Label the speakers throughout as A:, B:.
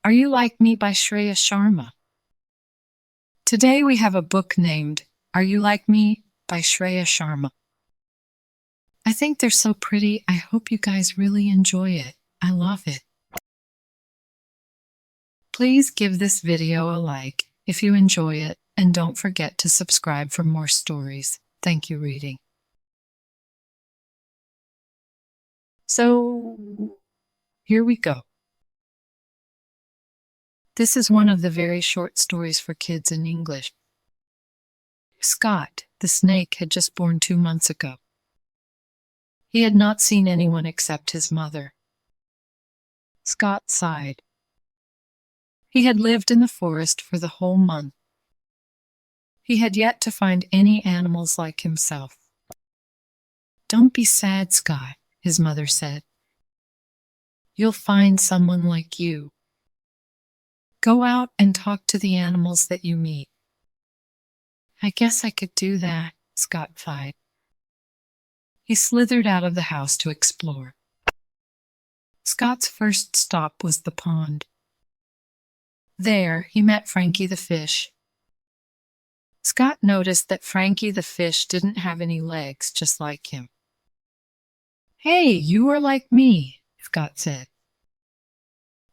A: Are You Like Me by Shreya Sharma. Today we have a book named Are You Like Me by Shreya Sharma. I think they're so pretty. I hope you guys really enjoy it. I love it. Please give this video a like if you enjoy it, and don't forget to subscribe for more stories. Thank you, reading. So, here we go. This is one of the very short stories for kids in English. Scott, the snake, had just born 2 months ago. He had not seen anyone except his mother. Scott sighed. He had lived in the forest for the whole month. He had yet to find any animals like himself. "Don't be sad, Scott," his mother said. "You'll find someone like you. Go out and talk to the animals that you meet." "I guess I could do that," Scott sighed. He slithered out of the house to explore. Scott's first stop was the pond. There, he met Frankie the fish. Scott noticed that Frankie the fish didn't have any legs, just like him. "Hey, you are like me," Scott said.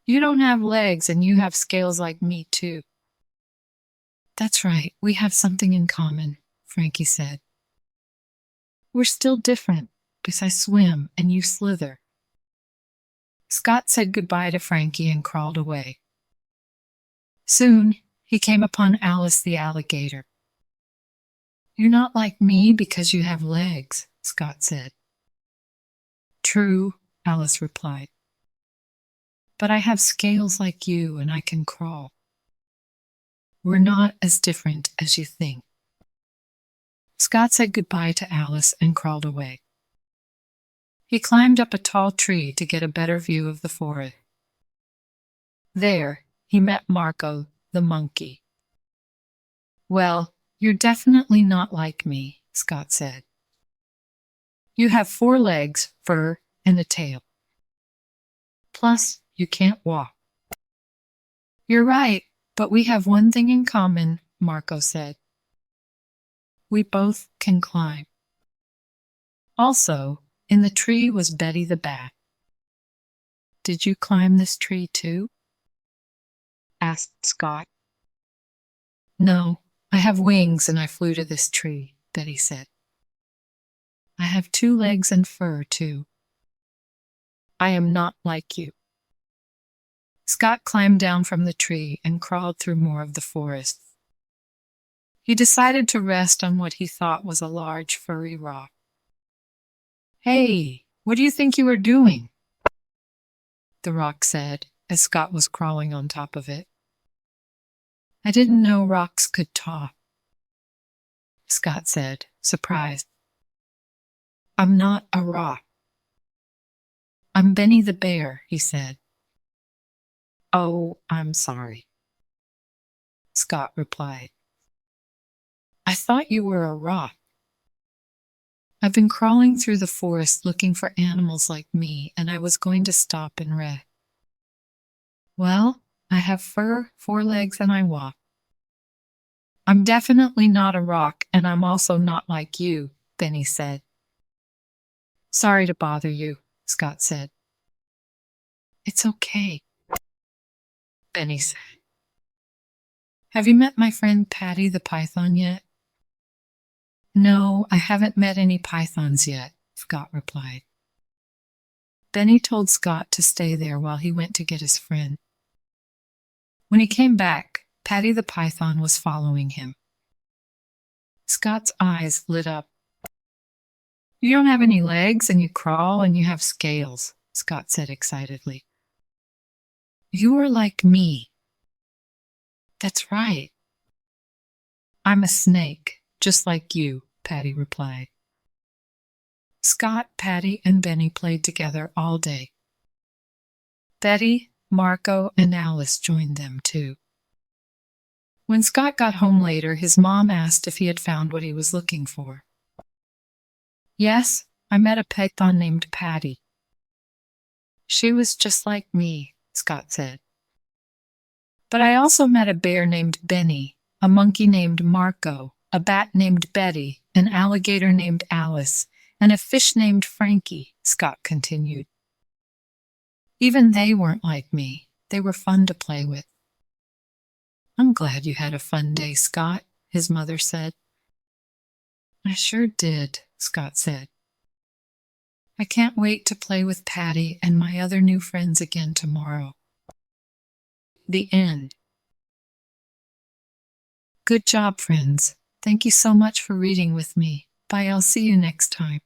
A: "You don't have legs and you have scales like me, too." "That's right, we have something in common," Frankie said. "We're still different, because I swim and you slither." Scott said goodbye to Frankie and crawled away. Soon, he came upon Alice the alligator. "You're not like me because you have legs," Scott said. "True," Alice replied. "But I have scales like you and I can crawl. We're not as different as you think." Scott said goodbye to Alice and crawled away. He climbed up a tall tree to get a better view of the forest. There, he met Marco, the monkey. "Well, you're definitely not like me," Scott said. "You have 4 legs, fur, and a tail. Plus, you can't walk." "You're right, but we have one thing in common," Marco said. "We both can climb." Also, in the tree was Betty the bat. "Did you climb this tree too?" asked Scott. "No, I have wings and I flew to this tree," Betty said. "I have 2 legs and fur too. I am not like you." Scott climbed down from the tree and crawled through more of the forest. He decided to rest on what he thought was a large furry rock. "Hey, what do you think you are doing?" the rock said as Scott was crawling on top of it. "I didn't know rocks could talk," Scott said, surprised. "I'm not a rock. I'm Benny the bear," he said. "Oh, I'm sorry," Scott replied. "I thought you were a rock. I've been crawling through the forest looking for animals like me, and I was going to stop and rest. Well, I have fur, 4 legs, and I walk. I'm definitely not a rock, and I'm also not like you," Benny said. "Sorry to bother you," Scott said. "It's okay," Benny said. "Have you met my friend Patty the python yet?" "No, I haven't met any pythons yet," Scott replied. Benny told Scott to stay there while he went to get his friend. When he came back, Patty the python was following him. Scott's eyes lit up. "You don't have any legs, and you crawl, and you have scales," Scott said excitedly. "You are like me." "That's right. I'm a snake, just like you," Patty replied. Scott, Patty, and Benny played together all day. Betty, Marco, and Alice joined them too. When Scott got home later, his mom asked if he had found what he was looking for. "Yes, I met a python named Patty. She was just like me," Scott said. But I also met a bear named Benny, a monkey named Marco, a bat named Betty, an alligator named Alice, and a fish named Frankie, Scott continued. Even they weren't like me. They were fun to play with. I'm glad you had a fun day, Scott, his mother said. I sure did, Scott said. I can't wait to play with Patty and my other new friends again tomorrow. The end. Good job, friends. Thank you so much for reading with me. Bye, I'll see you next time.